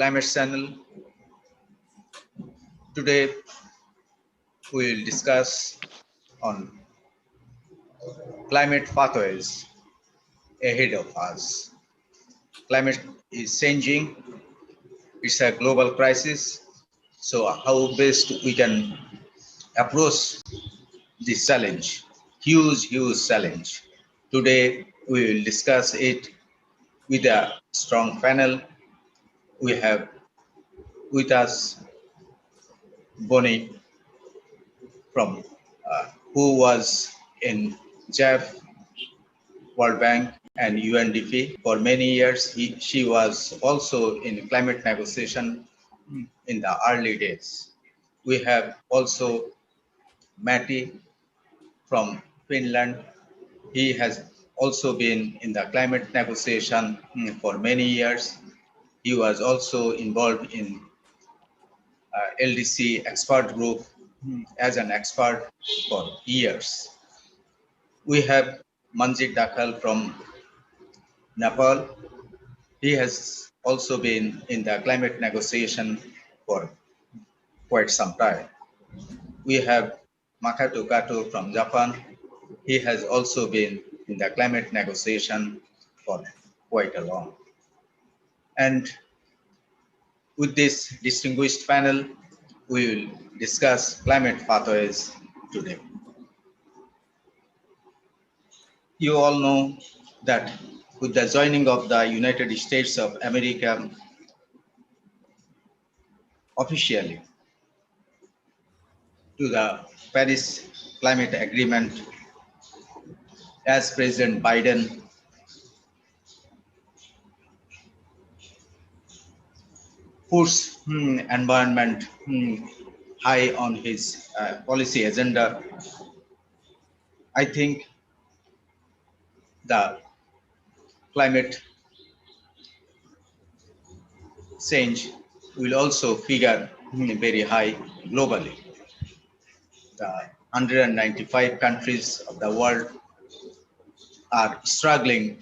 Climate Channel. Today we will discuss on climate pathways ahead of us. Climate is changing. It's a global crisis. So how best we can approach this challenge? Huge challenge. Today we will discuss it with a strong panel. We have with us Bonnie from who was in JEF, World Bank, and UNDP for many years. She was also in climate negotiation in the early days. We have also Matti from Finland. He has also been in the climate negotiation for many years. He was also involved in LDC expert group as an expert for years. We have Manjeet Dhakal from Nepal. He has also been in the climate negotiation for quite some time. We have Makoto Kato from Japan. He has also been in the climate negotiation for quite a long. And with this distinguished panel, we will discuss climate pathways today. You all know that with the joining of the United States of America officially to the Paris Climate Agreement, as President Biden puts environment high on his policy agenda, I think the climate change will also figure very high globally. The 195 countries of the world are struggling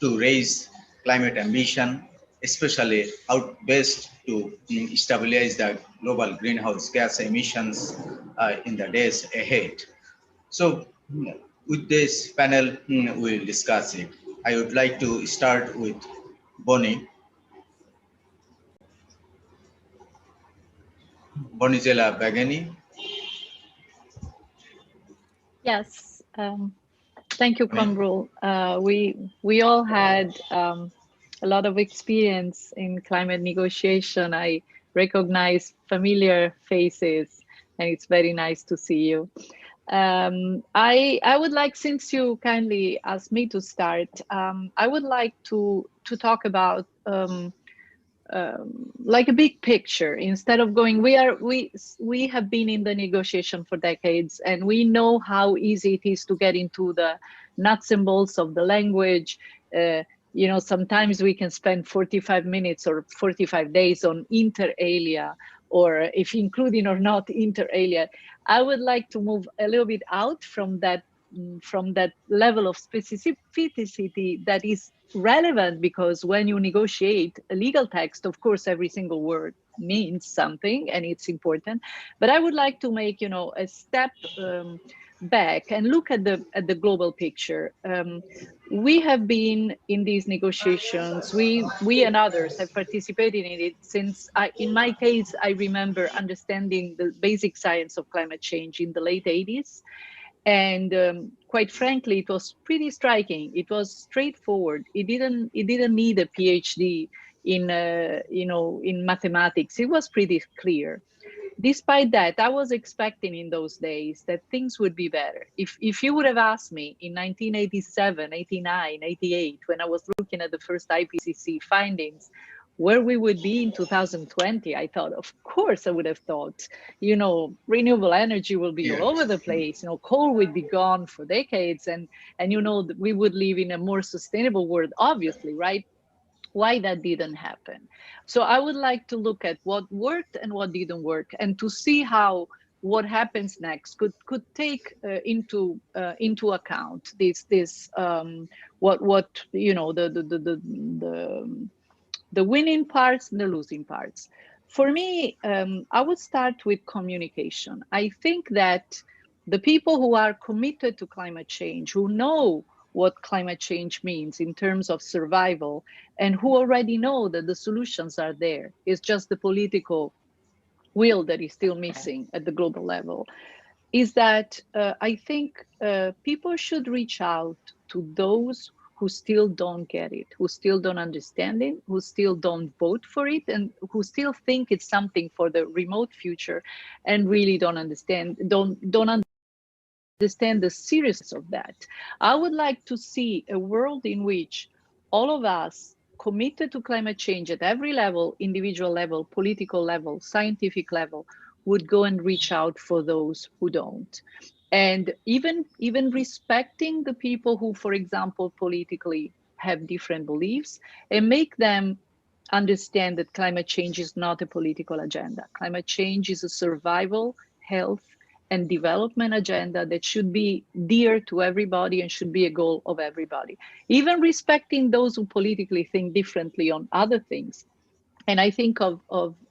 to raise climate ambition, especially how best to stabilize the global greenhouse gas emissions in the days ahead. So with this panel, we'll discuss it. I would like to start with Bonizella Biagini. Yes, thank you, Quamrul. We all had a lot of experience in climate negotiation. I recognize familiar faces, and it's very nice to see you. I would like, since you kindly asked me to start, I would like to talk about like a big picture instead of going. We have been in the negotiation for decades, and we know how easy it is to get into the nuts and bolts of the language. You know, sometimes we can spend 45 minutes or 45 days on inter alia, or if including or not inter alia. I would like to move a little bit out from that level of specificity that is relevant, because when you negotiate a legal text, of course, every single word means something and it's important. But I would like to make, you know, a step back and look at the global picture. We have been in these negotiations. We and others have participated in it since, in my case, I remember understanding the basic science of climate change in the late 80s. And quite frankly, it was pretty striking. It was straightforward. It didn't need a PhD in in mathematics. It was pretty clear. Despite that, I was expecting in those days that things would be better. If you would have asked me in 1987, 89, 88, when I was looking at the first IPCC findings, where we would be in 2020, I thought, of course, I would have thought, you know, renewable energy will be all over the place. You know, coal would be gone for decades, and you know, we would live in a more sustainable world, obviously, right? Why that didn't happen. So I would like to look at what worked and what didn't work, and to see how what happens next could take into account this what you know the the winning parts and the losing parts. For me, I would start with communication. I think that the people who are committed to climate change, who know what climate change means in terms of survival, and who already know that the solutions are there, it's just the political will that is still missing at the global level, is that I think people should reach out to those who still don't get it, who still don't understand it, who still don't vote for it, and who still think it's something for the remote future, and really don't understand the seriousness of that. I would like to see a world in which all of us committed to climate change at every level, individual level, political level, scientific level, would go and reach out for those who don't. And even respecting the people who, for example, politically have different beliefs, and make them understand that climate change is not a political agenda. Climate change is a survival, health, and development agenda that should be dear to everybody and should be a goal of everybody. Even respecting those who politically think differently on other things. And I think of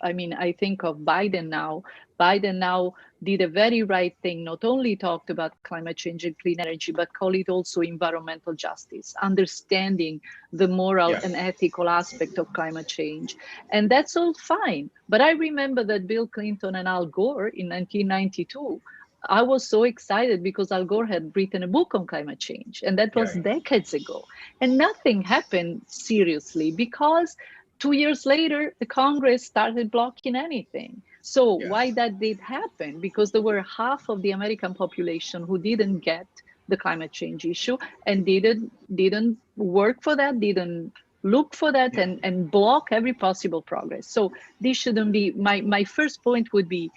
Biden now. Biden now did a very right thing, not only talked about climate change and clean energy, but call it also environmental justice, understanding the moral and ethical aspect of climate change. And that's all fine. But I remember that Bill Clinton and Al Gore in 1992, I was so excited because Al Gore had written a book on climate change, and that was decades ago. And nothing happened seriously because 2 years later, the Congress started blocking anything. So why that did happen? Because there were half of the American population who didn't get the climate change issue and didn't work for that, didn't look for that, and block every possible progress. So this shouldn't be, my first point would be,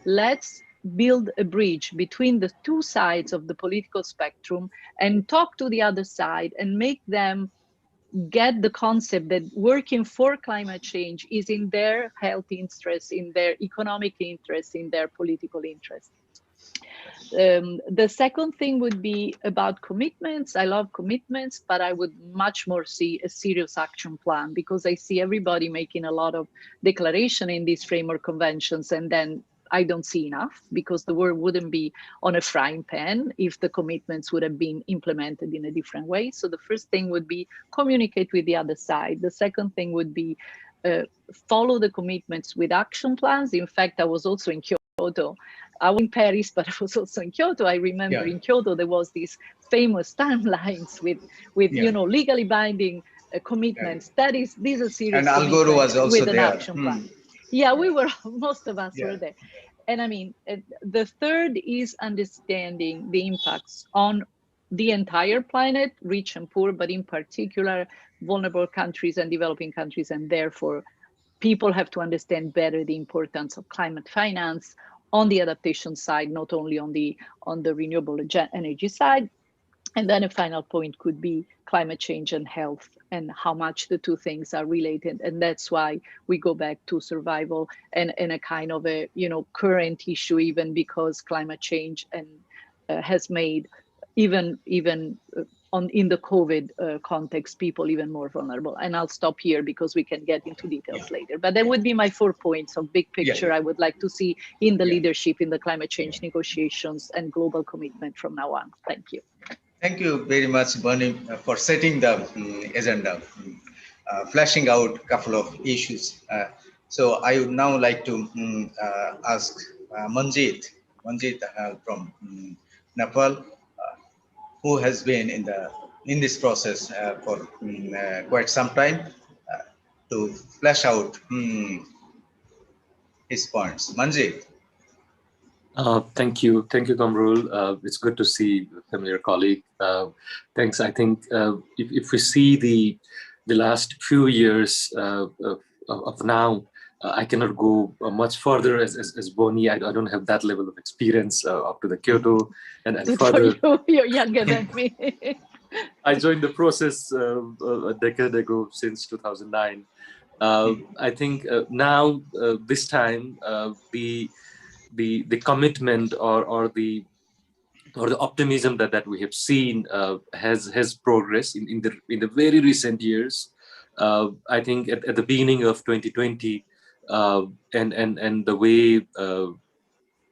let's build a bridge between the two sides of the political spectrum and talk to the other side and make them get the concept that working for climate change is in their health interest, in their economic interest, in their political interest. The second thing would be about commitments. I love commitments, but I would much more see a serious action plan, because I see everybody making a lot of declaration in these framework conventions, and then I don't see enough, because the world wouldn't be on a frying pan if the commitments would have been implemented in a different way. So the first thing would be communicate with the other side. The second thing would be follow the commitments with action plans. In fact, I was also in Kyoto. I was in Paris, but I was also in Kyoto. I remember in Kyoto, there was these famous timelines with legally binding commitments. These are serious. And Al Gore was also with an there. action plan. Yeah, we were, most of us were there. And I mean, the third is understanding the impacts on the entire planet, rich and poor, but in particular, vulnerable countries and developing countries. And therefore, people have to understand better the importance of climate finance on the adaptation side, not only on the renewable energy side. And then a final point could be climate change and health, and how much the two things are related. And that's why we go back to survival and a kind of a current issue, even because climate change and has made even in the COVID context, people even more vulnerable. And I'll stop here because we can get into details later. But that would be my 4 points of big picture I would like to see in the leadership in the climate change negotiations and global commitment from now on. Thank you. Thank you very much, Bonnie, for setting the agenda, flashing out a couple of issues. So I would now like to ask Manjeet Dhakal from Nepal, who has been in this process for quite some time, to flesh out his points. Manjeet. Thank you, Quamrul. It's good to see a familiar colleague. Thanks. I think if we see the last few years of now, I cannot go much further as Bonnie. I don't have that level of experience up to the Kyoto and further. For you, you're younger than me. I joined the process a decade ago, since 2009. I think now this time the commitment or the optimism that we have seen has progressed in the very recent years. I think at the beginning of 2020, and the way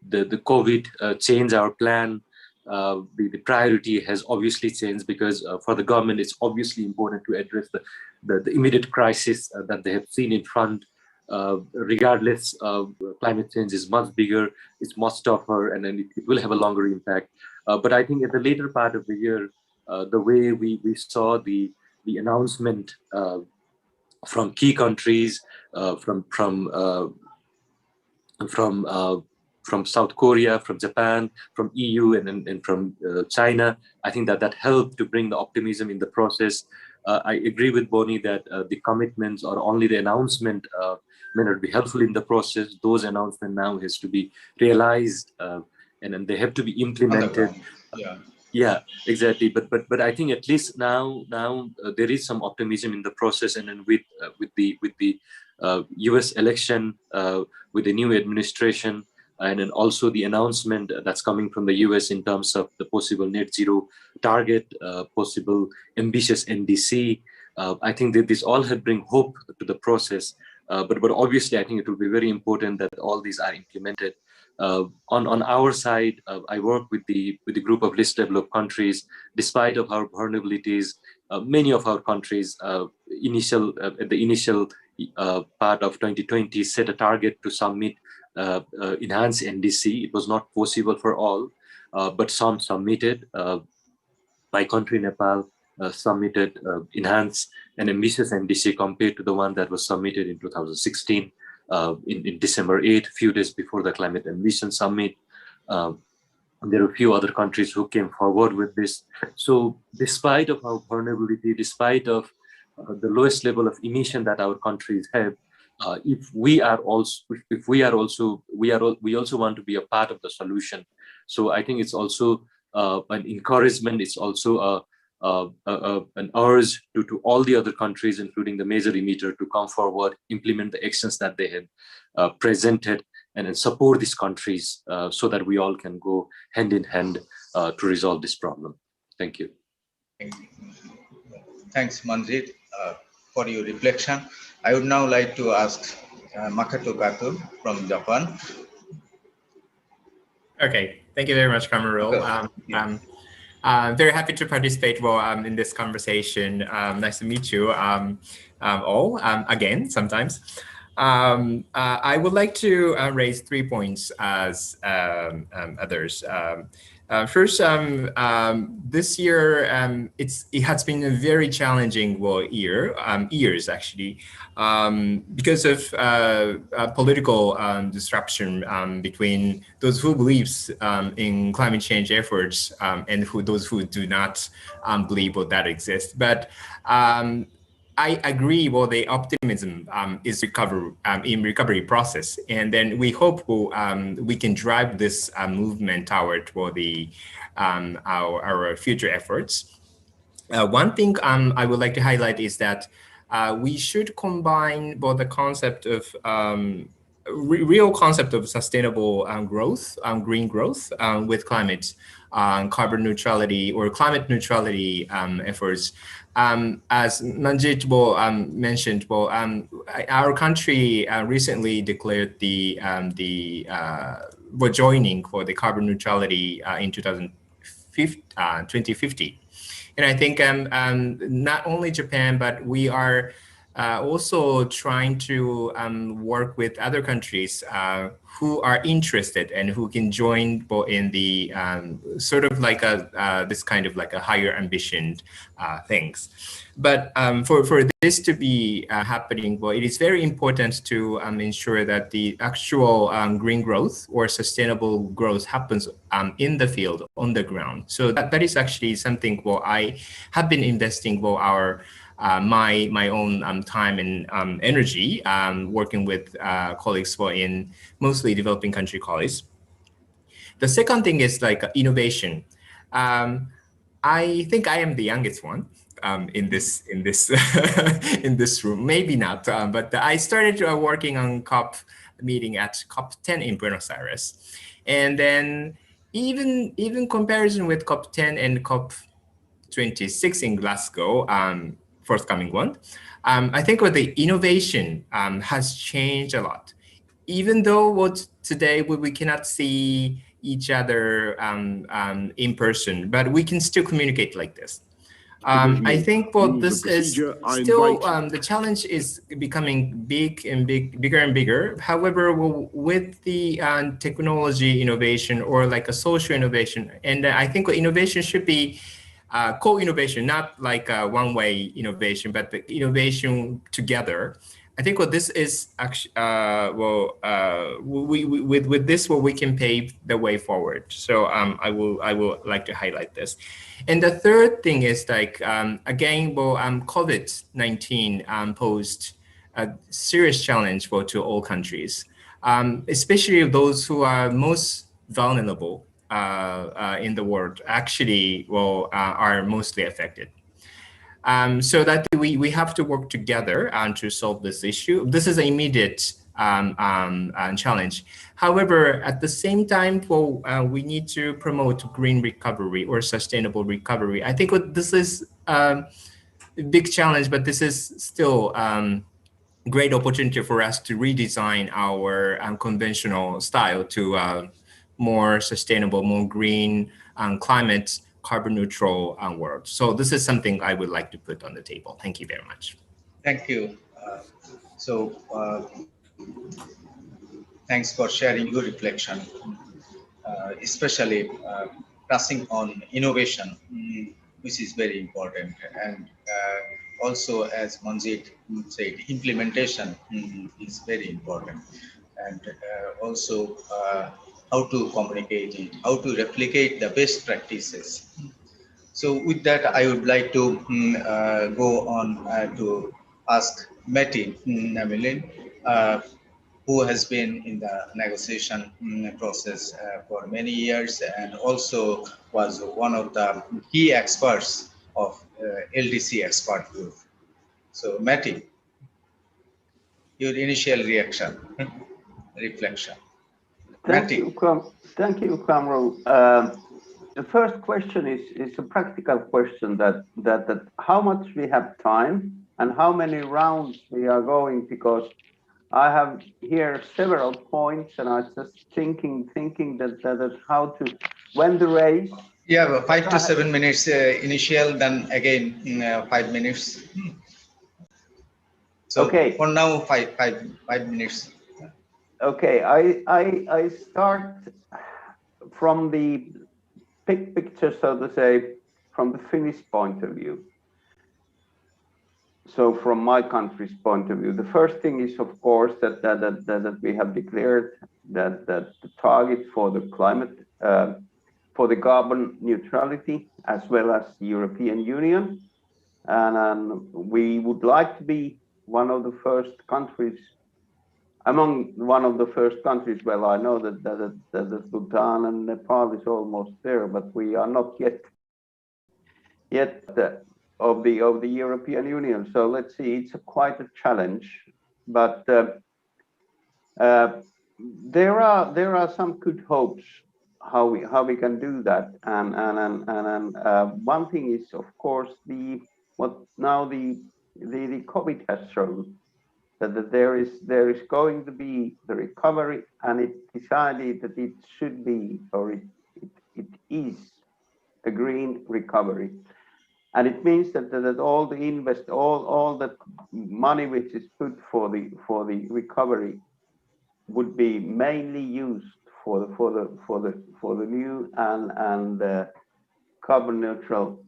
the COVID changed our plan, the priority has obviously changed, because for the government, it's obviously important to address the immediate crisis that they have seen in front. Regardless, climate change is much bigger, it's much tougher, and then it will have a longer impact. But I think at the later part of the year, the way we saw the announcement from key countries, from South Korea, from Japan, from EU, and from China. I think that helped to bring the optimism in the process. I agree with Bonnie that the commitments or only the announcement may not be helpful in the process. Those announcements now has to be realized, and then they have to be implemented. Yeah, exactly. But I think at least now there is some optimism in the process, and then with the U.S. election, with the new administration, and then also the announcement that's coming from the U.S. in terms of the possible net zero target, possible ambitious NDC. I think that this all had bring hope to the process. But obviously, I think it will be very important that all these are implemented. On our side, I work with the group of least developed countries. Despite of our vulnerabilities, many of our countries at the initial part of 2020 set a target to submit enhanced NDC. It was not possible for all, but some submitted. My country, Nepal, submitted enhanced and ambitious NDC compared to the one that was submitted in 2016 in December 8, few days before the Climate Ambition Summit. There are a few other countries who came forward with this. So despite of our vulnerability, despite of the lowest level of emission that our countries have, we also want to be a part of the solution. So I think it's also an encouragement. It's also an urge to all the other countries, including the major emitter, to come forward, implement the actions that they have presented, and then support these countries so that we all can go hand in hand to resolve this problem. Thank you. Thanks, Manjeet, for your reflection. I would now like to ask Makoto Kato from Japan. Okay, thank you very much, Quamrul. Very happy to participate in this conversation. Nice to meet you all again sometimes. I would like to raise 3 points as others. First, this year it has been a very challenging years actually, because of political disruption between those who believes in climate change efforts and those who do not believe that exists. But I agree with the optimism is in recovery process, and then we hope we can drive this movement toward our future efforts. One thing I would like to highlight is that we should combine both the concept of real concept of sustainable growth, green growth, with climate carbon neutrality or climate neutrality efforts. As Manjeet mentioned, our country recently declared we're joining for the carbon neutrality in 2050. And I think not only Japan, but we are also trying to work with other countries who are interested and who can join in the sort of like this kind of like a higher ambition things. But for this to be happening, it is very important to ensure that the actual green growth or sustainable growth happens in the field, on the ground. So that is actually something I have been investing my own time and energy working with colleagues in mostly developing country colleagues. The second thing is like innovation. I think I am the youngest one in this in this room. Maybe not, but I started working on COP meeting at COP10 in Buenos Aires, and then even comparison with COP10 and COP26 in Glasgow. Forthcoming one. I think what the innovation has changed a lot. Even though what today we cannot see each other in person, but we can still communicate like this. I think what this is still the challenge is becoming bigger and bigger. However, with the technology innovation or like a social innovation, and I think innovation should be co-innovation, not like a one-way innovation, but the innovation together. I think what this is actually, with this, we can pave the way forward. So I will like to highlight this. And the third thing is like, again, COVID-19 posed a serious challenge to all countries, especially those who are most vulnerable in the world, actually, are mostly affected. So that we have to work together to solve this issue. This is an immediate challenge. However, at the same time, we need to promote green recovery or sustainable recovery. I think this is a big challenge, but this is still great opportunity for us to redesign our conventional style to more sustainable, more green, climate, carbon neutral world. So this is something I would like to put on the table. Thank you very much. Thank you. Thanks for sharing your reflection, especially touching on innovation, which is very important. And also, as Manjeet said, implementation is very important. And also how to communicate it, how to replicate the best practices. So with that, I would like to go on to ask Matti Nummelin, who has been in the negotiation process for many years and also was one of the key experts of LDC expert group. So Matti, your initial reaction, reflection. Thank you, Quamrul. The first question is a practical question that how much we have time and how many rounds we are going, because I have here several points and I was just thinking that how to, when the race. Yeah, 5 to 7 minutes initial, then again 5 minutes. So okay, for now, five minutes. Okay, I start from the big picture, so to say, from the Finnish point of view. So from my country's point of view, the first thing is, of course, that we have declared that the target for the climate, for the carbon neutrality, as well as the European Union, and we would like to be one of the first countries, among one of the first countries. Well, I know that Bhutan and Nepal is almost there, but we are not yet of the European Union. So let's see, it's quite a challenge, but there are some good hopes how we can do that. And one thing is, of course, what now the COVID has shown, that there is going to be the recovery, and it decided that it should be, or it is a green recovery. And it means that all the all the money which is put for the recovery would be mainly used for the new and carbon neutral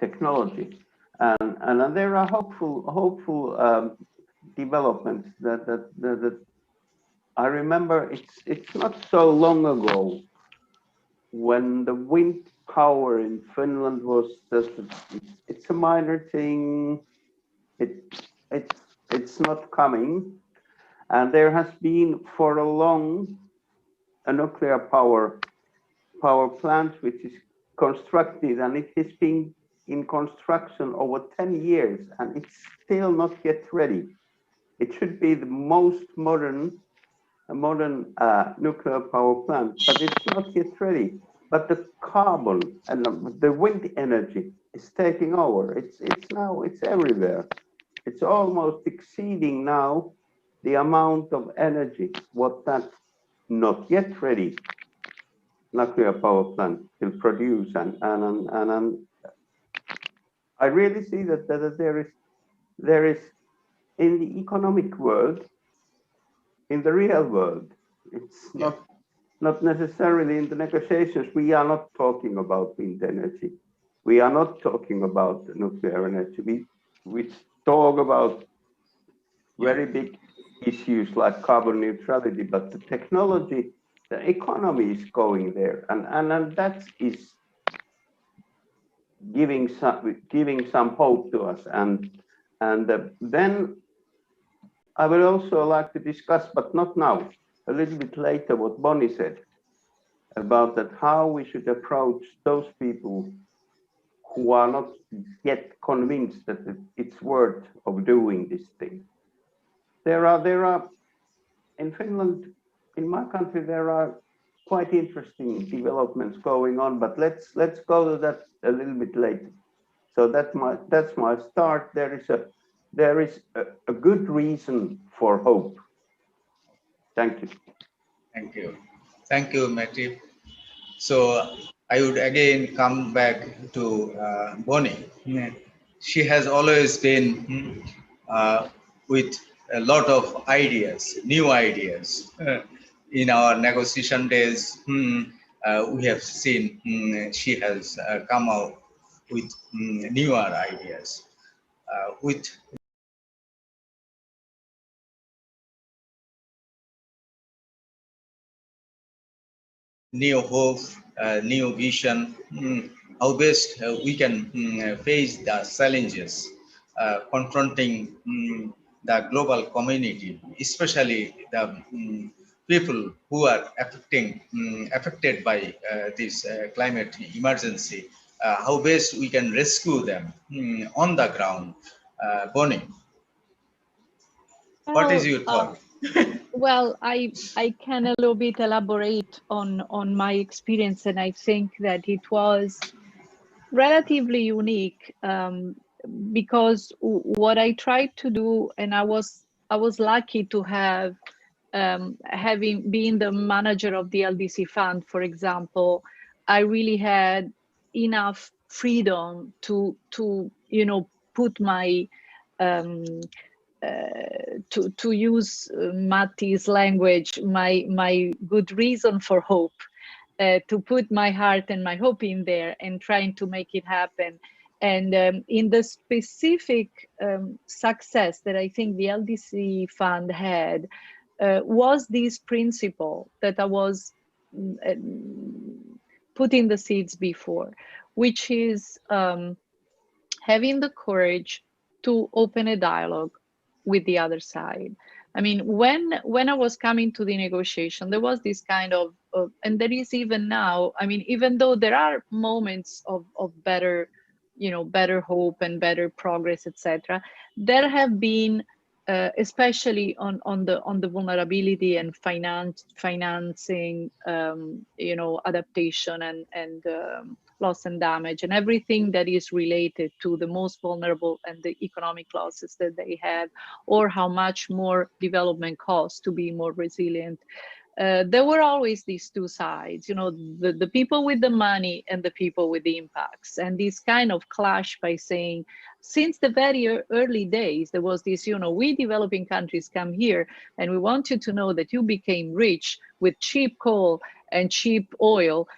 technology. And there are hopeful developments that I remember. It's not so long ago when the wind power in Finland was just it's a minor thing. It's not coming, and there has been for a long a nuclear power plant which is constructed, and it has been in construction over 10 years, and it's still not yet ready. It should be the most modern nuclear power plant, but it's not yet ready. But the carbon and the wind energy is taking over. It's everywhere, it's almost exceeding now the amount of energy what that not yet ready nuclear power plant will produce. And I really see that there is in the economic world, in the real world, it's not necessarily in the negotiations. We are not talking about wind energy. We are not talking about nuclear energy. We talk about very big issues like carbon neutrality, but the technology, the economy is going there, and that is giving some hope to us. And then I would also like to discuss, but not now, a little bit later, what Bonnie said about that, how we should approach those people who are not yet convinced that it's worth of doing this thing. There are in Finland, in my country, there are quite interesting developments going on, but let's go to that a little bit later. So that's my start. There is a good reason for hope. Thank you. Thank you. Thank you, Matti. So I would again come back to Bonnie. She has always been with a lot of ideas, new ideas. In our negotiation days, we have seen she has come out with newer ideas, with new hope, new vision, how best we can face the challenges confronting the global community, especially the people who are affected by this climate emergency, how best we can rescue them on the ground. Bonnie, what is your thought? Well, I can a little bit elaborate on my experience, and I think that it was relatively unique because what I tried to do, and I was lucky to have having been the manager of the LDC fund, for example, I really had enough freedom to put my to use Matti's language, my good reason for hope, to put my heart and my hope in there and trying to make it happen. And in the specific success that I think the LDC fund had was this principle that I was putting the seeds before, which is having the courage to open a dialogue with the other side. I mean, when I was coming to the negotiation, there was this kind of and there is even now, I mean, even though there are moments of better, better hope and better progress, etc., there have been especially on the vulnerability and financing, adaptation and loss and damage and everything that is related to the most vulnerable and the economic losses that they have, or how much more development costs to be more resilient. There were always these two sides, the people with the money and the people with the impacts, and this kind of clash by saying, since the very early days, there was this, we developing countries come here and we want you to know that you became rich with cheap coal and cheap oil,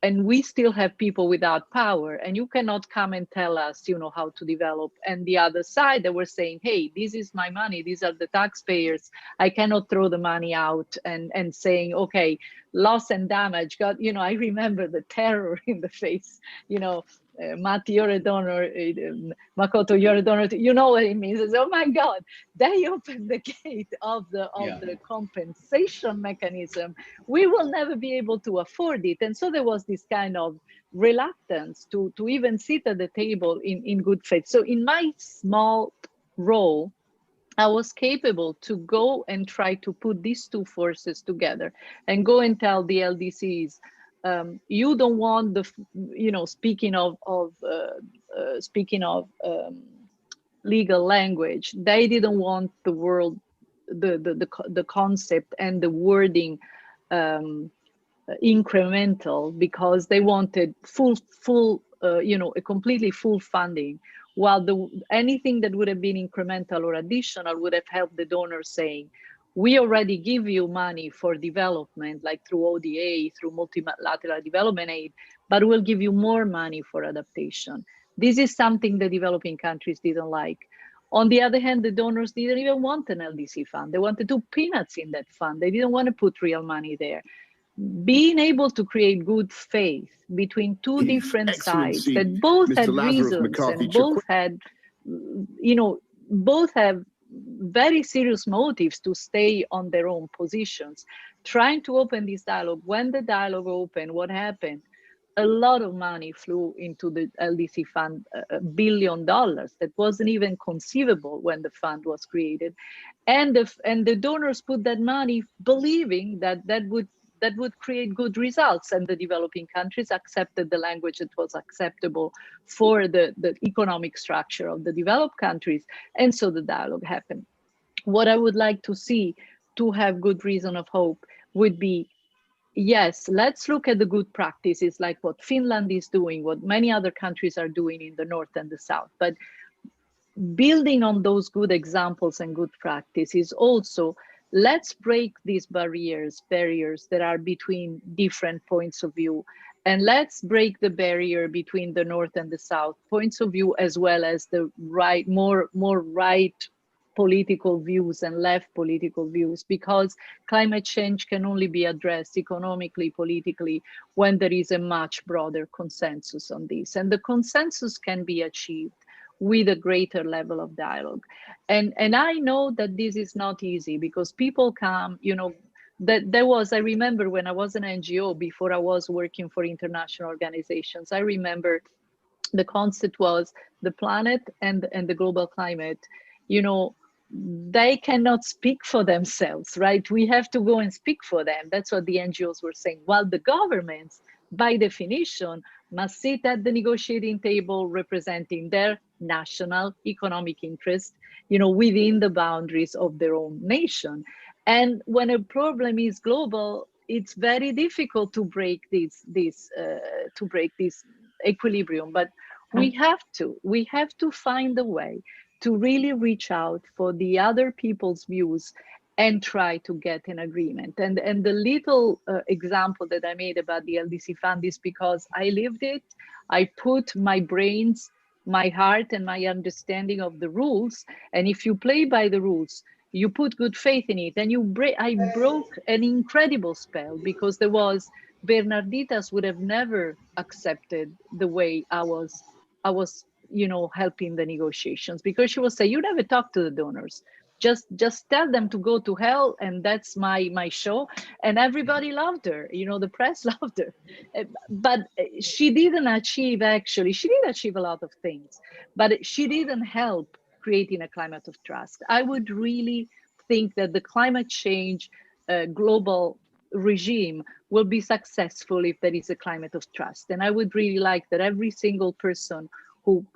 and we still have people without power, and you cannot come and tell us, how to develop. And the other side, they were saying, hey, this is my money, these are the taxpayers, I cannot throw the money out, and saying, okay, loss and damage. God, I remember the terror in the face, Matti, you're a donor, Makoto, you're a donor, you know what it means. It's, oh my God, they opened the gate of the compensation mechanism. We will never be able to afford it. And so there was this kind of reluctance to even sit at the table in good faith. So in my small role, I was capable to go and try to put these two forces together and go and tell the LDCs, you don't want the, speaking of legal language. They didn't want the world, the concept and the wording incremental, because they wanted full a completely full funding, while anything that would have been incremental or additional would have helped the donor, saying, we already give you money for development, like through ODA, through multilateral development aid, but we'll give you more money for adaptation. This is something the developing countries didn't like. On the other hand, the donors didn't even want an LDC fund. They wanted to peanuts in that fund. They didn't want to put real money there. Being able to create good faith between two different sides that both Mr. had Lazarus reasons McCarthy and both had, both have very serious motives to stay on their own positions, trying to open this dialogue. When the dialogue opened, what happened? A lot of money flew into the LDC fund, $1 billion. That wasn't even conceivable when the fund was created. And the donors put that money believing that that would create good results, and the developing countries accepted the language that was acceptable for the economic structure of the developed countries, and so the dialogue happened. What I would like to see, to have good reason of hope, would be, yes, let's look at the good practices, like what Finland is doing, what many other countries are doing in the north and the south, but building on those good examples and good practices, also let's break these barriers that are between different points of view, and let's break the barrier between the north and the south points of view, as well as the right, more right political views and left political views, because climate change can only be addressed economically, politically, when there is a much broader consensus on this, and the consensus can be achieved with a greater level of dialogue. And I know that this is not easy, because people come, I remember when I was an NGO, before I was working for international organizations, I remember the concept was the planet and the global climate, they cannot speak for themselves, right? We have to go and speak for them. That's what the NGOs were saying. While the governments, by definition, must sit at the negotiating table representing their national economic interest, within the boundaries of their own nation. And when a problem is global, it's very difficult to break this equilibrium. But we have to find a way to really reach out for the other people's views and try to get an agreement. And the little example that I made about the LDC fund is because I lived it. I put my brains, my heart, and my understanding of the rules. And if you play by the rules, you put good faith in it, and I broke an incredible spell, because there was, Bernarditas would have never accepted the way I was helping the negotiations, because she would say, you never talk to the donors, just tell them to go to hell, and that's my show. And everybody loved her, the press loved her. But she didn't achieve, actually, she did achieve a lot of things, but she didn't help creating a climate of trust. I would really think that the climate change global regime will be successful if there is a climate of trust. And I would really like that every single person who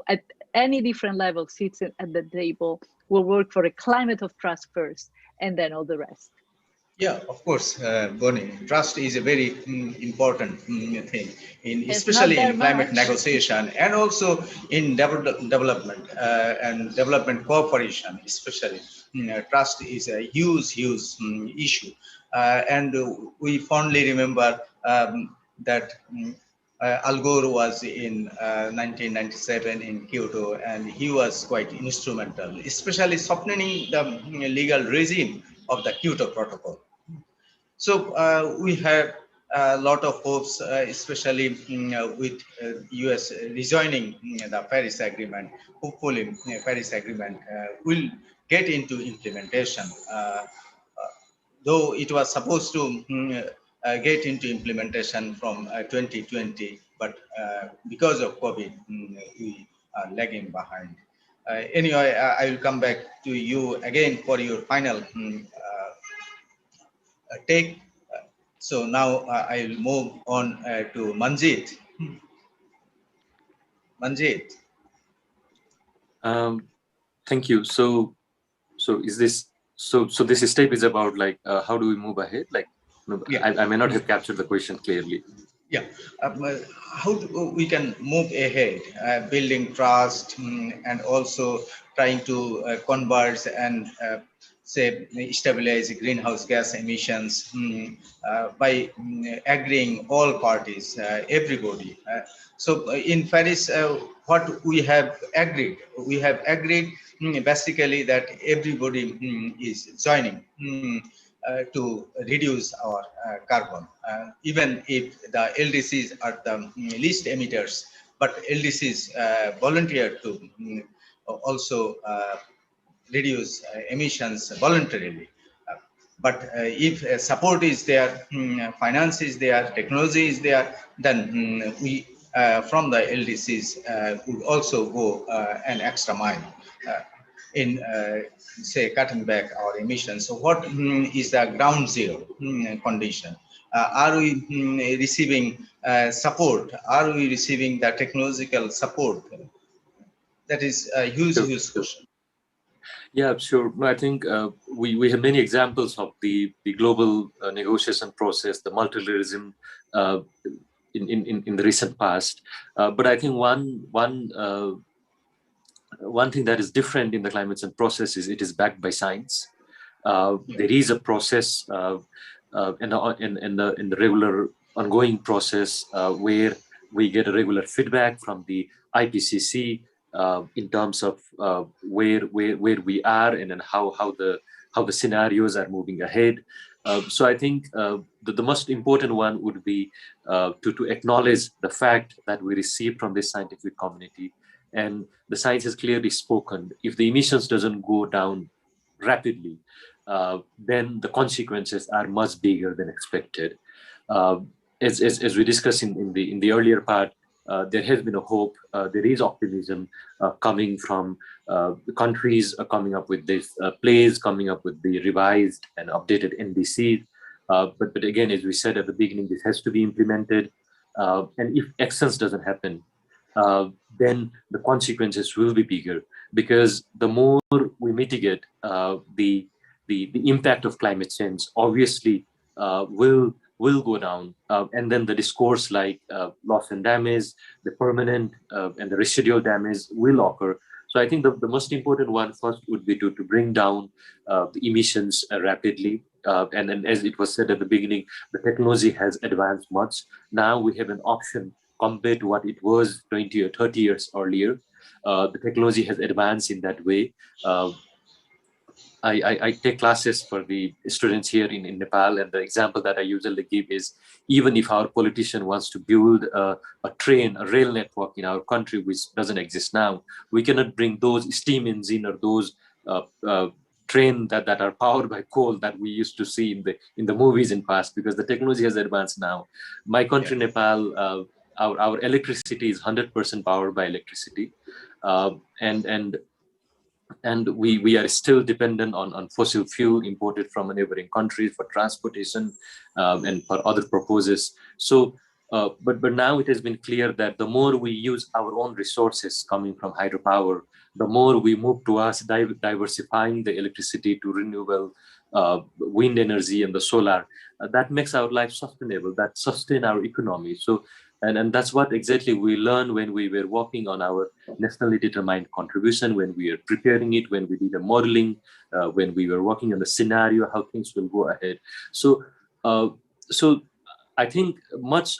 at any different level sits at the table will work for a climate of trust first, and then all the rest. Yeah, of course, Bonnie. Trust is a very important thing, especially in climate negotiation, and also in development and development cooperation. Especially, trust is a huge issue, and we fondly remember that Al Gore was in 1997 in Kyoto, and he was quite instrumental, especially softening the legal regime of the Kyoto Protocol. So we have a lot of hopes, especially with US rejoining the Paris Agreement. Hopefully, Paris Agreement will get into implementation. Though it was supposed to get into implementation from 2020, but because of COVID, we are lagging behind. Anyway, I will come back to you again for your final take. So now I will move on to Manjeet. Manjeet. Thank you. So is this so this step is about like how do we move ahead? Like, Yeah. I may not have captured the question clearly. Yeah, how we can move ahead, building trust, and also trying to converge and say stabilize greenhouse gas emissions by agreeing all parties, everybody. So in Paris, what we have agreed basically that everybody is joining. To reduce our carbon, even if the LDCs are the least emitters, but LDCs volunteer to also reduce emissions voluntarily. But if support is there, finance is there, technology is there, then we from the LDCs would also go an extra mile in say cutting back our emissions. So what is the ground zero condition? Are we receiving support? Are we receiving the technological support? That is a huge question. Yeah, sure. No, I think we have many examples of the global negotiation process, the multilateralism in the recent past. But I think one thing that is different in the climate change process is it is backed by science. There is a process in the regular ongoing process where we get a regular feedback from the IPCC in terms of where we are and then how the scenarios are moving ahead. So I think the most important one would be to acknowledge the fact that we receive from this scientific community, and the science has clearly spoken. If the emissions doesn't go down rapidly, then the consequences are much bigger than expected. As we discussed in the earlier part, there has been a hope. There is optimism coming from countries coming up with this plays, coming up with the revised and updated NDCs. But again, as we said at the beginning, this has to be implemented. And if actions doesn't happen, then the consequences will be bigger, because the more we mitigate the impact of climate change, obviously will go down, and then the discourse like loss and damage, the permanent and the residual damage will occur. So I think the most important one first would be to bring down the emissions rapidly. And then, as it was said at the beginning, the technology has advanced much. Now we have an option compared to what it was 20 or 30 years earlier. The technology has advanced in that way. I take classes for the students here in Nepal, and the example that I usually give is, even if our politician wants to build a rail network in our country, which doesn't exist now, we cannot bring those steam engine or those train that are powered by coal that we used to see in the movies in past, because the technology has advanced now. My country, Nepal, our electricity is 100% powered by electricity, and we are still dependent on fossil fuel imported from neighboring countries for transportation and for other purposes. So, but now it has been clear that the more we use our own resources coming from hydropower, the more we move towards diversifying the electricity to renewable wind energy and the solar. That makes our life sustainable, that sustain our economy. So, and that's what exactly we learned when we were working on our nationally determined contribution, when we were preparing it, when we did the modeling, when we were working on the scenario, how things will go ahead. So, so I think much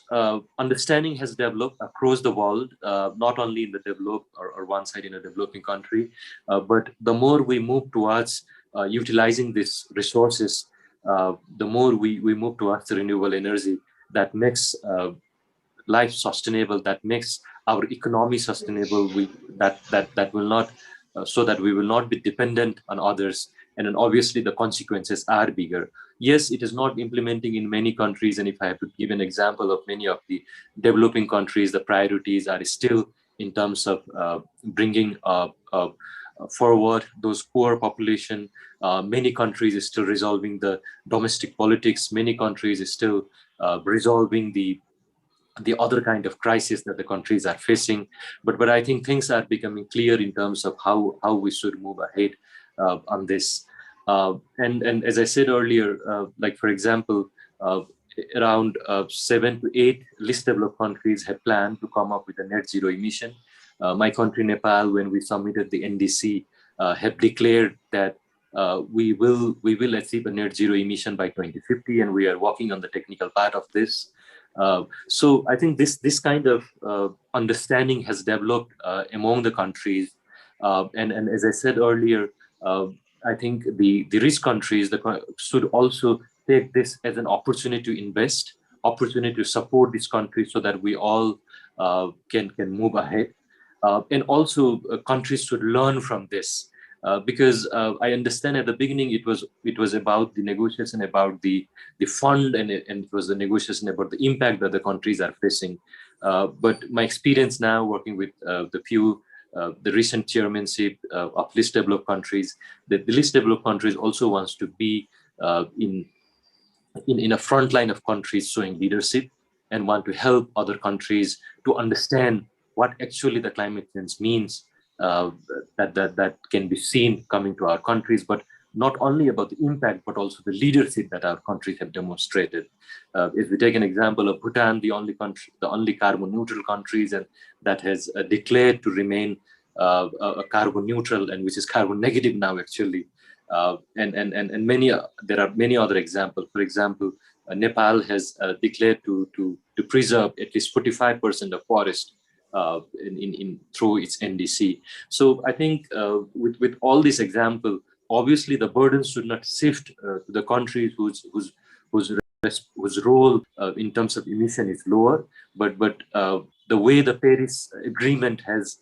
understanding has developed across the world, not only in the developed or one side in a developing country, but the more we move towards utilizing these resources, the more we move towards the renewable energy that makes life sustainable, that makes our economy sustainable. That will not, so that we will not be dependent on others. And then obviously the consequences are bigger. Yes, it is not implementing in many countries, and if I have to give an example of many of the developing countries, the priorities are still in terms of bringing forward those poor population. Many countries is still resolving the domestic politics. Many countries is still resolving the other kind of crisis that the countries are facing. But I think things are becoming clear in terms of how we should move ahead on this. And as I said earlier, like for example, around 7 to 8 least developed countries have planned to come up with a net zero emission. My country, Nepal, when we submitted the NDC, have declared that we will achieve a net zero emission by 2050, and we are working on the technical part of this. So I think this kind of understanding has developed among the countries, and as I said earlier, I think the rich countries should also take this as an opportunity to invest, opportunity to support this country so that we all can move ahead. And also countries should learn from this, because I understand at the beginning it was about the negotiation about the fund, and it was the negotiation about the impact that the countries are facing. But my experience now working with the recent chairmanship of least developed countries, that the least developed countries also wants to be in a front line of countries showing leadership and want to help other countries to understand what actually the climate change means, that can be seen coming to our countries, but not only about the impact, but also the leadership that our countries have demonstrated. If we take an example of Bhutan, the only carbon neutral countries, and that has declared to remain a carbon neutral, and which is carbon negative now actually. And there are many other examples. For example, Nepal has declared to preserve at least 45% of forest through its NDC. So I think with all these examples, obviously the burden should not shift to the countries whose role in terms of emission is lower, but the way the Paris Agreement has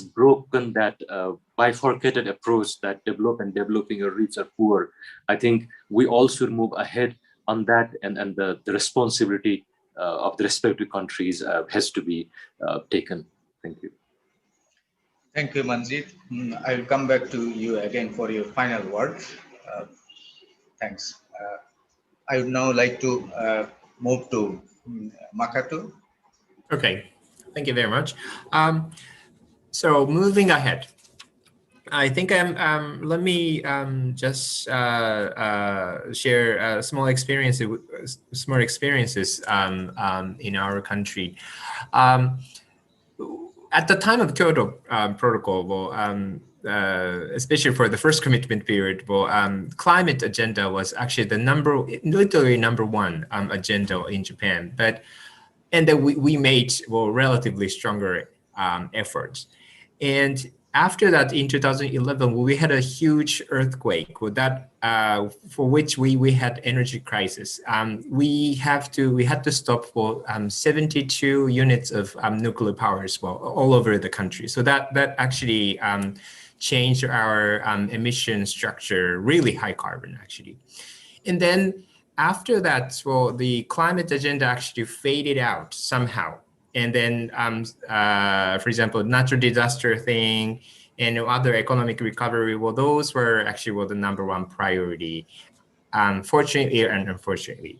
broken that bifurcated approach that developing or rich or poor. I think we all should move ahead on that, and the responsibility of the respective countries has to be taken. Thank you. Thank you, Manjeet. I will come back to you again for your final word. Thanks. I would now like to move to Makoto. Okay, thank you very much. So moving ahead, I think let me just share small experiences in our country. At the time of Kyoto Protocol, especially for the first commitment period, climate agenda was actually literally number one agenda in Japan. And that we made relatively stronger efforts. And after that, in 2011, we had a huge earthquake for which we had energy crisis. We had to stop for 72 units of nuclear power as well, all over the country. So that actually changed our emission structure, really high carbon actually. And then after that, the climate agenda actually faded out somehow. And then, for example, natural disaster thing and other economic recovery, those were actually the number one priority, fortunately and unfortunately.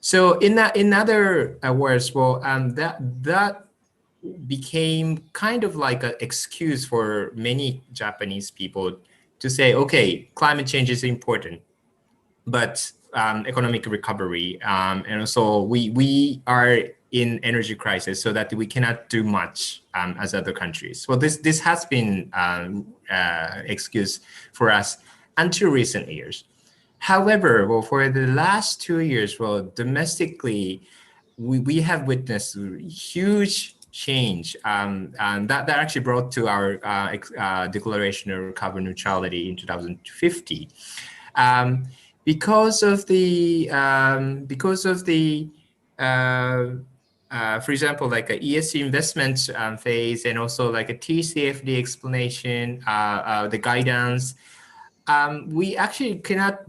So in other words, that became kind of like an excuse for many Japanese people to say, okay, climate change is important, but economic recovery, and also we are in energy crisis, so that we cannot do much as other countries. Well, this has been excuse for us until recent years. However, for the last 2 years, domestically, we have witnessed huge change, and that actually brought to our declaration of carbon neutrality in 2050. Because of the for example, like a ESG investment phase, and also like a TCFD explanation, the guidance, we actually cannot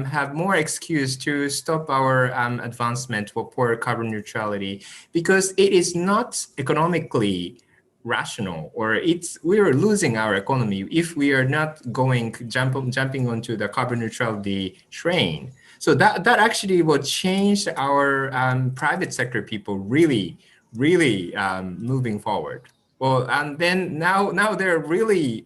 have more excuse to stop our advancement for carbon neutrality, because it is not economically rational, or we are losing our economy if we are not jumping onto the carbon neutrality train. So that actually will change our private sector people really moving forward. Well, and then now they're really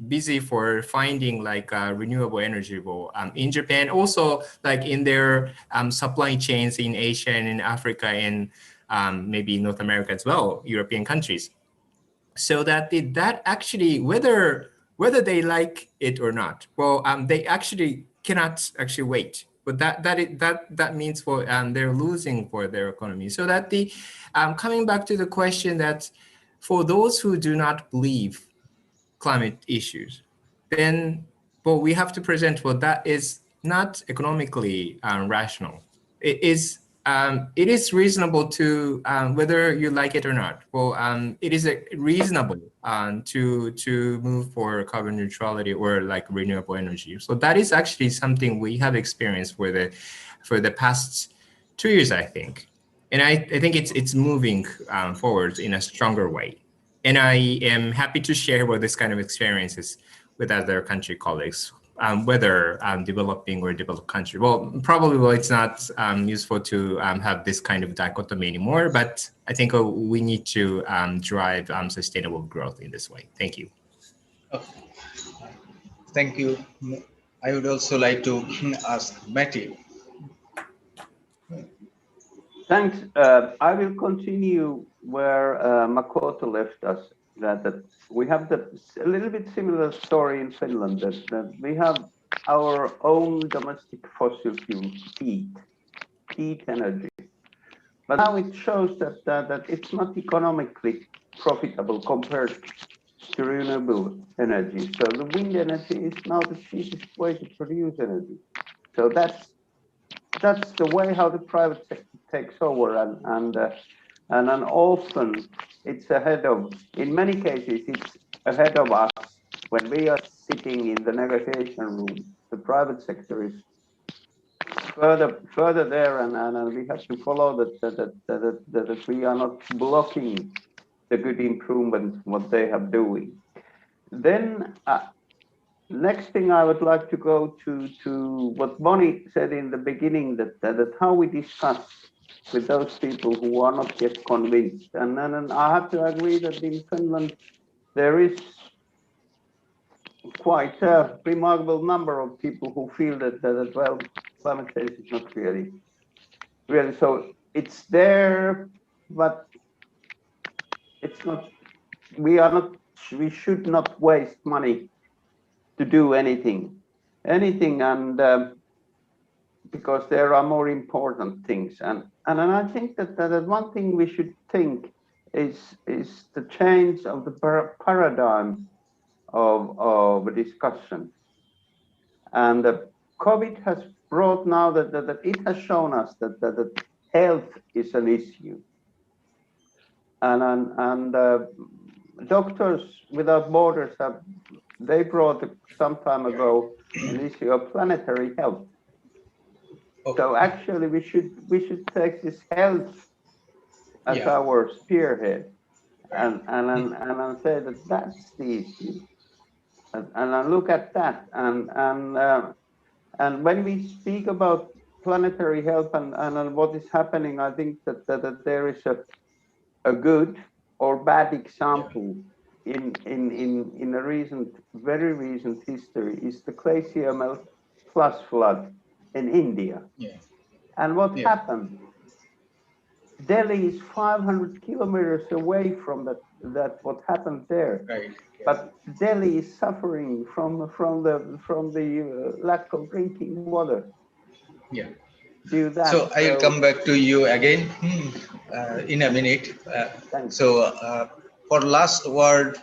busy for finding like renewable energy. Well, in Japan, also like in their supply chains in Asia and in Africa and maybe North America as well, European countries. So that that actually, whether they like it or not, well, they actually cannot actually wait. But that means for they're losing for their economy. So that the coming back to the question that for those who do not believe climate issues, then well, we have to present well that is not economically rational. It is reasonable to whether you like it or not. Well, it is reasonable to move for carbon neutrality or like renewable energy. So that is actually something we have experienced for the past 2 years, I think, and I think it's moving forward in a stronger way. And I am happy to share with this kind of experiences with other country colleagues. Whether developing or developed country. Well, probably it's not useful to have this kind of dichotomy anymore, but I think we need to drive sustainable growth in this way. Thank you. Okay. Thank you. I would also like to ask Matti. Thanks. I will continue where Makoto left us. That we have a little bit similar story in Finland. That we have our own domestic fossil fuel, heat energy. But now it shows that it's not economically profitable compared to renewable energy. So the wind energy is now the cheapest way to produce energy. So that's the way how the private sector takes over, and often it's ahead of, in many cases, it's ahead of us when we are sitting in the negotiation room. The private sector is further there, and we have to follow that we are not blocking the good improvements what they have doing. Then next thing I would like to go to what Bonnie said in the beginning, that how we discuss with those people who are not yet convinced. And I have to agree that in Finland there is quite a remarkable number of people who feel that well, climate change is not really so. It's there, but it's not. We should not waste money to do anything, and because there are more important things. And I think that one thing we should think is the change of the paradigm of a discussion. And COVID has brought now that it has shown us that health is an issue. And Doctors Without Borders they brought some time ago an issue of planetary health. Okay. So actually we should take this health as our spearhead and say that that's the issue. And look at that, and when we speak about planetary health and what is happening, I think that there is a good or bad example in a very recent history is the glacier melt flash flood in India. Yeah. And what happened? Delhi is 500 kilometers away from that what happened there. Right. Yeah. But Delhi is suffering from the lack of drinking water. Yeah. Do that. So I will come back to you again in a minute. Thanks. So for last word,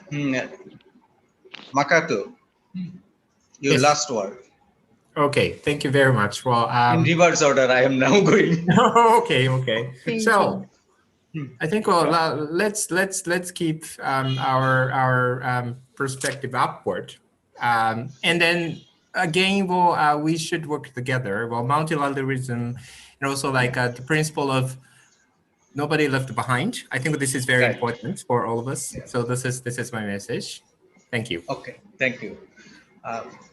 Makoto, your Yes. last word. Okay, thank you very much. Well, In reverse order, I am now going. okay. Thank So I think let's keep our perspective upward, and then again, we should work together. Well, multilateralism, and also like the principle of nobody left behind. I think this is very Right. important for all of us. Yeah. So this is my message. Thank you. Okay, thank you.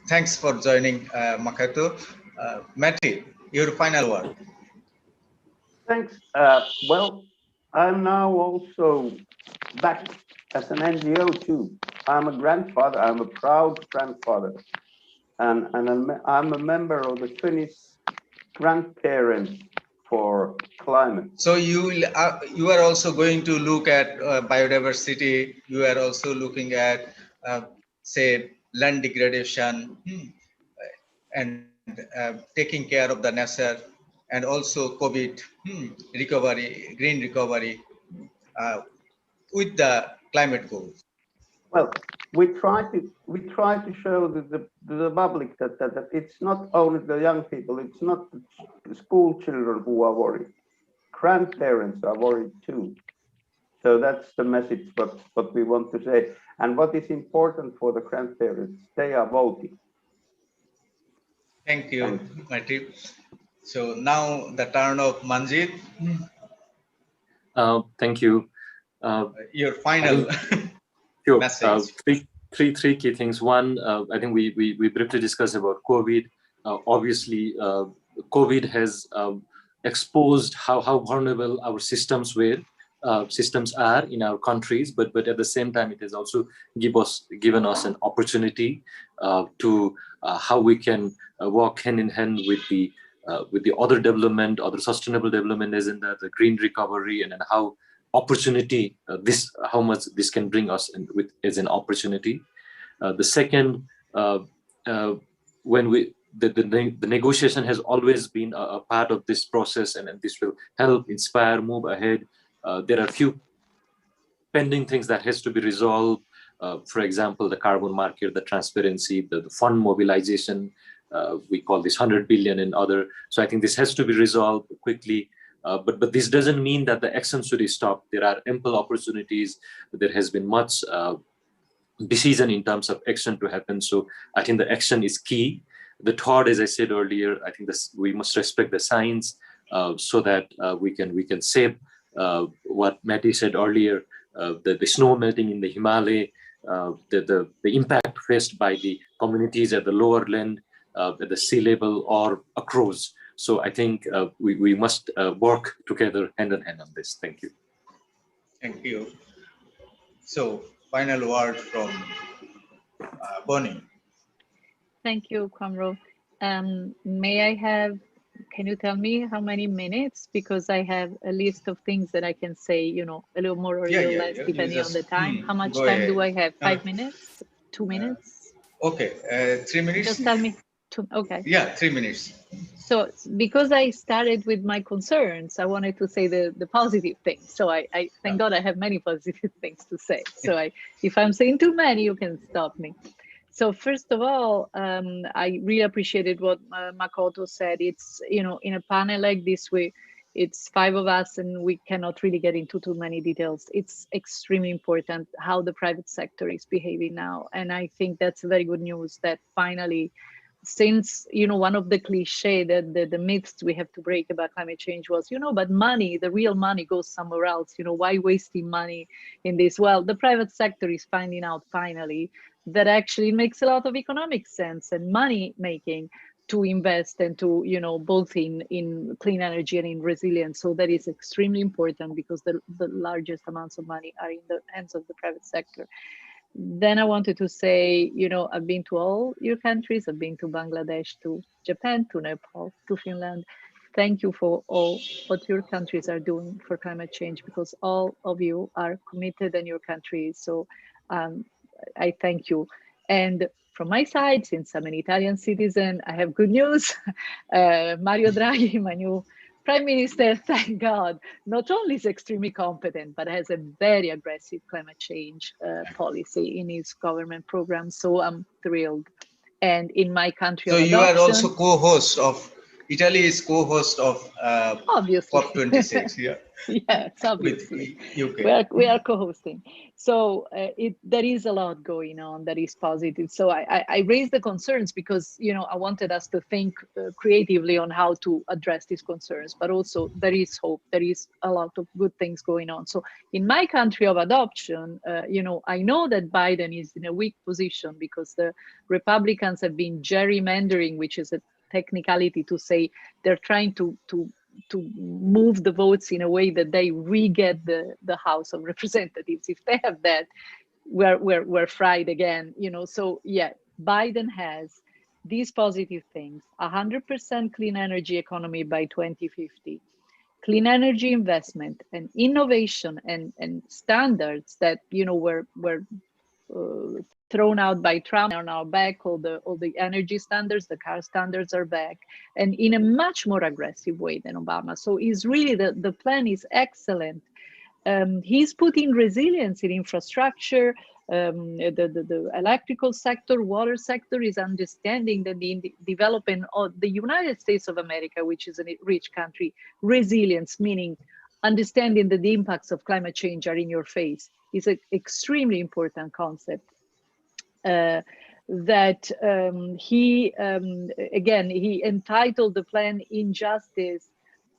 Thanks for joining, Makoto. Matti, your final word. Thanks. Well, I'm now also back as an NGO too. I'm a grandfather. I'm a proud grandfather, and I'm a member of the Finnish Grandparents for Climate. So you are also going to look at biodiversity. You are also looking at say land degradation and taking care of the nature, and also COVID recovery, green recovery uh, with the climate goals. Well, we try to show the public that it's not only the young people, it's not the school children who are worried. Grandparents are worried too. So that's the message what we want to say. And what is important for the grandparents, they are voting. Thank you, Matti. So now the turn of Manjeet. Thank you. Your final Sure. message. Three key things. One, I think we briefly discussed about COVID. Obviously, COVID has exposed how vulnerable our systems are in our countries, but at the same time, it has also given us an opportunity to how we can walk hand in hand with the other development, other sustainable development agenda, the green recovery, and then how opportunity how much this can bring us as an opportunity. The second, when the negotiation has always been a part of this process, and this will help inspire, move ahead. There are a few pending things that has to be resolved. For example, the carbon market, the transparency, the fund mobilization. We call this 100 billion and other. So I think this has to be resolved quickly. But this doesn't mean that the action should stop. There are ample opportunities. There has been much decision in terms of action to happen. So I think the action is key. The third, as I said earlier, I think we must respect the science so that we can save what Matti said earlier, the snow melting in the Himalaya, the impact faced by the communities at the lower land, at the sea level or across. So I think we must work together hand in hand on this. Thank you. Thank you. So final word from Bonnie. Thank you, Quamrul. Can you tell me how many minutes? Because I have a list of things that I can say, a little more or a little less, depending on the time. How much time do I have? 5 minutes? 2 minutes? Okay, 3 minutes. Just tell me. Okay. Yeah, 3 minutes. So because I started with my concerns, I wanted to say the positive things. So I thank God I have many positive things to say. So if I'm saying too many, you can stop me. So first of all, I really appreciated what Makoto said. It's, in a panel like this, it's 5 of us and we cannot really get into too many details. It's extremely important how the private sector is behaving now. And I think that's very good news that finally, since, one of the cliche that the myths we have to break about climate change was, but money, the real money goes somewhere else. Why wasting money in this? Well, the private sector is finding out finally that actually makes a lot of economic sense and money making to invest and to, both in clean energy and in resilience. So that is extremely important because the largest amounts of money are in the hands of the private sector. Then I wanted to say, I've been to all your countries. I've been to Bangladesh, to Japan, to Nepal, to Finland. Thank you for all what your countries are doing for climate change, because all of you are committed in your countries. So I thank you. And from my side, since I'm an Italian citizen, I have good news. Mario Draghi, my new Prime Minister, thank God, not only is extremely competent, but has a very aggressive climate change policy in his government program. So I'm thrilled. And in my country, so you are also co-host of, Italy is co-host of obviously COP26. Yeah. Yes, obviously. UK. We are co-hosting. So there is a lot going on that is positive. So I raised the concerns because, I wanted us to think creatively on how to address these concerns, but also there is hope. There is a lot of good things going on. So in my country of adoption, I know that Biden is in a weak position because the Republicans have been gerrymandering, which is a technicality to say they're trying to move the votes in a way that they re-get the House of Representatives. If they have that, we're fried again, you know. So yeah, Biden has these positive things: 100% clean energy economy by 2050, clean energy investment and innovation and standards that, you know, were thrown out by Trump are now back. All the energy standards, the car standards are back, and in a much more aggressive way than Obama. So is really the plan is excellent. He's putting resilience in infrastructure. The electrical sector, water sector is understanding that the development of the United States of America, which is a rich country, resilience, meaning understanding that the impacts of climate change are in your face, is an extremely important concept. That he entitled the plan Injustice,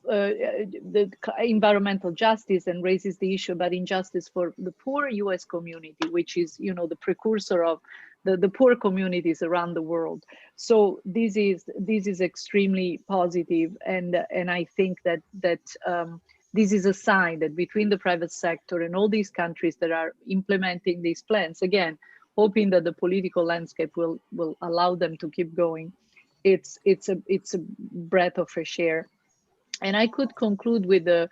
the environmental justice, and raises the issue about injustice for the poor US community, which is, you know, the precursor of the poor communities around the world. So this is extremely positive, and I think that this is a sign that between the private sector and all these countries that are implementing these plans, again, hoping that the political landscape will allow them to keep going, it's a breath of fresh air. And I could conclude with a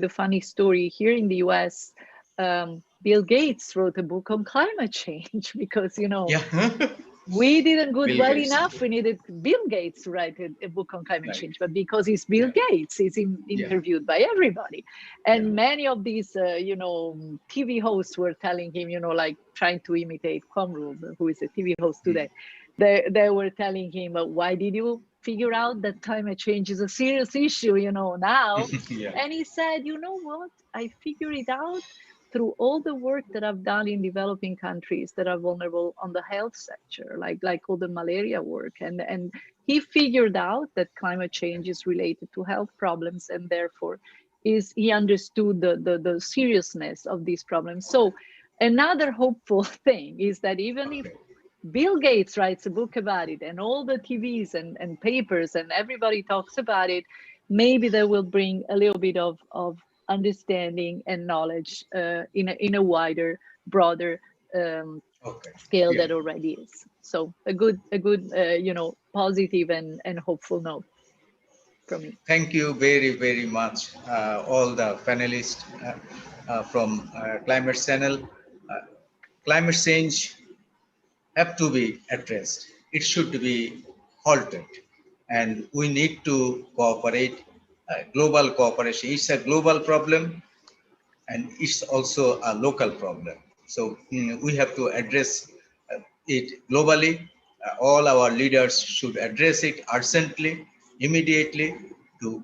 funny story. Here in the US, Bill Gates wrote a book on climate change because, you know, we didn't do well enough. We needed Bill Gates to write a book on climate change, but because he's Bill Gates, he's interviewed by everybody. And many of these, you know, TV hosts were telling him, you know, like trying to imitate Quamrul, who is a TV host today. They were telling him, why did you figure out that climate change is a serious issue, you know, now? And he said, you know what? I figured it out through all the work that I've done in developing countries that are vulnerable on the health sector, like all the malaria work. And he figured out that climate change is related to health problems, and therefore he understood the seriousness of these problems. So another hopeful thing is that even if Bill Gates writes a book about it and all the TVs and papers and everybody talks about it, maybe they will bring a little bit of understanding and knowledge in a wider, broader scale that already is. So a good you know, positive and hopeful note from me. Thank you very, very much, all the panelists from Climate Channel. Climate change have to be addressed. It should be halted, and we need to cooperate. Global cooperation. It's a global problem, and it's also a local problem. So we have to address it globally. All our leaders should address it urgently, immediately, to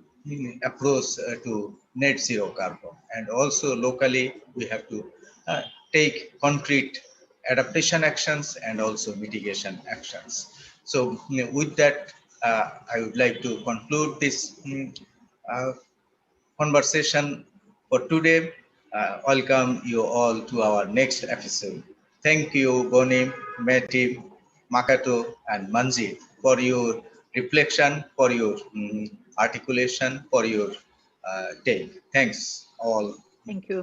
approach to net zero carbon. And also locally, we have to take concrete adaptation actions and also mitigation actions. So with that, I would like to conclude this conversation for today. Welcome you all to our next episode. Thank you, Boni, Matti, Makoto, and Manjeet, for your reflection, for your articulation, for your take. Thanks all. Thank you.